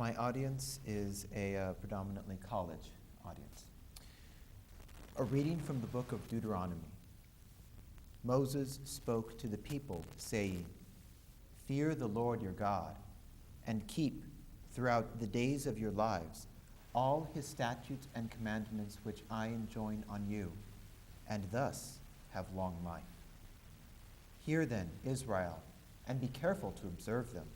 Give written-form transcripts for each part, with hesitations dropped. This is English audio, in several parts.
My audience is a predominantly college audience. A reading from the book of Deuteronomy. Moses spoke to the people, saying, "Fear the Lord your God, and keep throughout the days of your lives all his statutes and commandments which I enjoin on you, and thus have long life. Hear then, Israel, and be careful to observe them,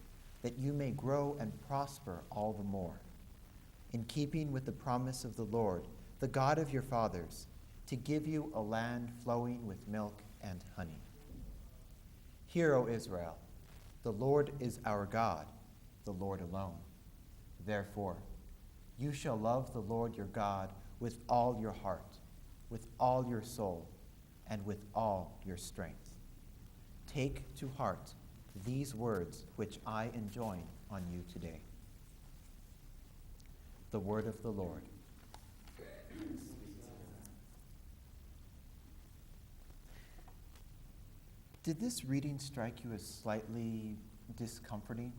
that you may grow and prosper all the more, in keeping with the promise of the Lord, the God of your fathers, to give you a land flowing with milk and honey. Hear, O Israel, the Lord is our God, the Lord alone. Therefore, you shall love the Lord your God with all your heart, with all your soul, and with all your strength. Take to heart these words which I enjoin on you today." The word of the Lord. Did this reading strike you as slightly discomforting?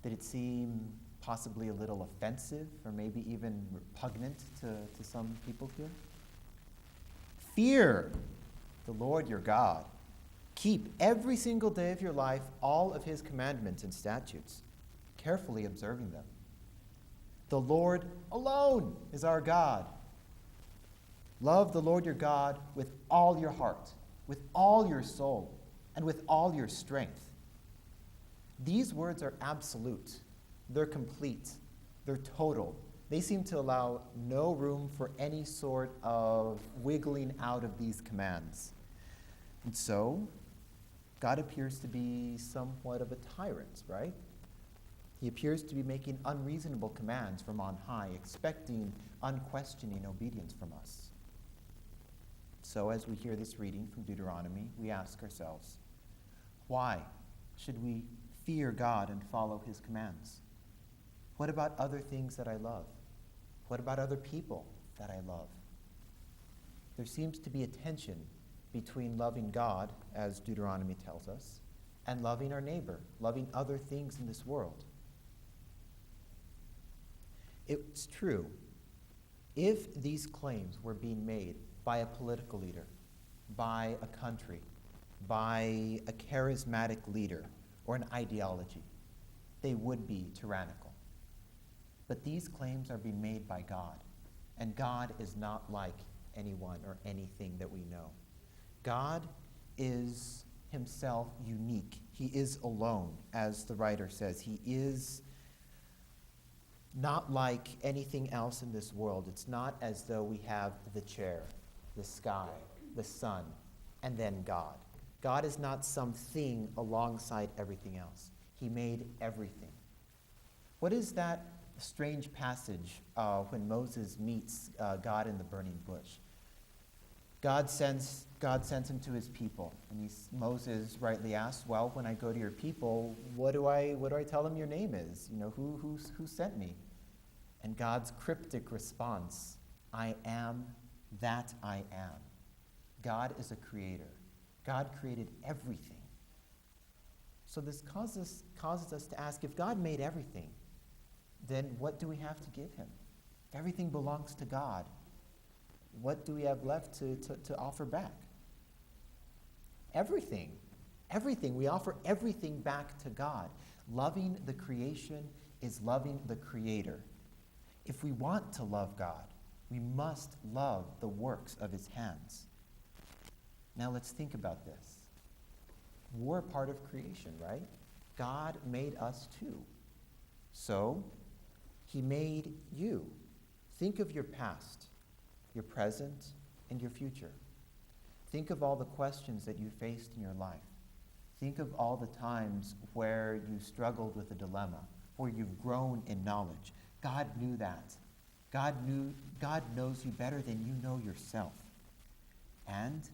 Did it seem possibly a little offensive or maybe even repugnant to some people here? Fear the Lord your God. Keep every single day of your life all of his commandments and statutes, carefully observing them. The Lord alone is our God. Love the Lord your God with all your heart, with all your soul, and with all your strength. These words are absolute. They're complete. They're total. They seem to allow no room for any sort of wiggling out of these commands. And so, God appears to be somewhat of a tyrant, right? He appears to be making unreasonable commands from on high, expecting unquestioning obedience from us. So as we hear this reading from Deuteronomy, we ask ourselves, why should we fear God and follow his commands? What about other things that I love? What about other people that I love? There seems to be a tension between loving God, as Deuteronomy tells us, and loving our neighbor, loving other things in this world. It's true, if these claims were being made by a political leader, by a country, by a charismatic leader, or an ideology, they would be tyrannical. But these claims are being made by God, and God is not like anyone or anything that we know. God is himself unique. He is alone, as the writer says. He is not like anything else in this world. It's not as though we have the chair, the sky, the sun, and then God. God is not something alongside everything else. He made everything. What is that strange passage when Moses meets God in the burning bush? God sends him to his people, and Moses rightly asks, "Well, when I go to your people, what do I tell them your name is? You know, who sent me?" And God's cryptic response, "I am that I am." God is a creator. God created everything. So this causes us to ask, if God made everything, then what do we have to give him? If everything belongs to God, what do we have left to offer back? Everything. Everything. We offer everything back to God. Loving the creation is loving the Creator. If we want to love God, we must love the works of his hands. Now let's think about this. We're part of creation, right? God made us too. So, he made you. Think of your past, your present, and your future. Think of all the questions that you faced in your life. Think of all the times where you struggled with a dilemma, where you've grown in knowledge. God knew that. God knows you better than you know yourself. And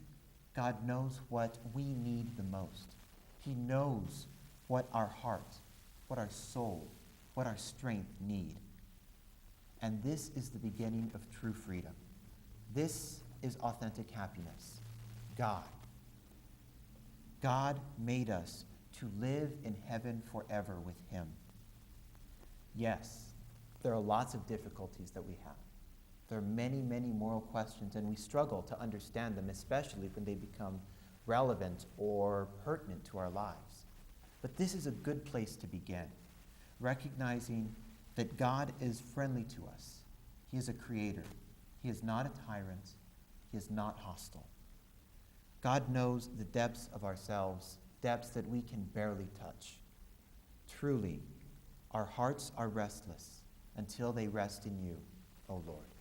God knows what we need the most. He knows what our heart, what our soul, what our strength need. And this is the beginning of true freedom. This is authentic happiness. God. God made us to live in heaven forever with him. Yes, There are lots of difficulties that we have. There are many, many moral questions, and we struggle to understand them, especially when they become relevant or pertinent to our lives. But this is a good place to begin, recognizing that God is friendly to us. He is a creator. He is not a tyrant. He is not hostile. God knows the depths of ourselves, depths that we can barely touch. Truly, our hearts are restless until they rest in you, O Lord.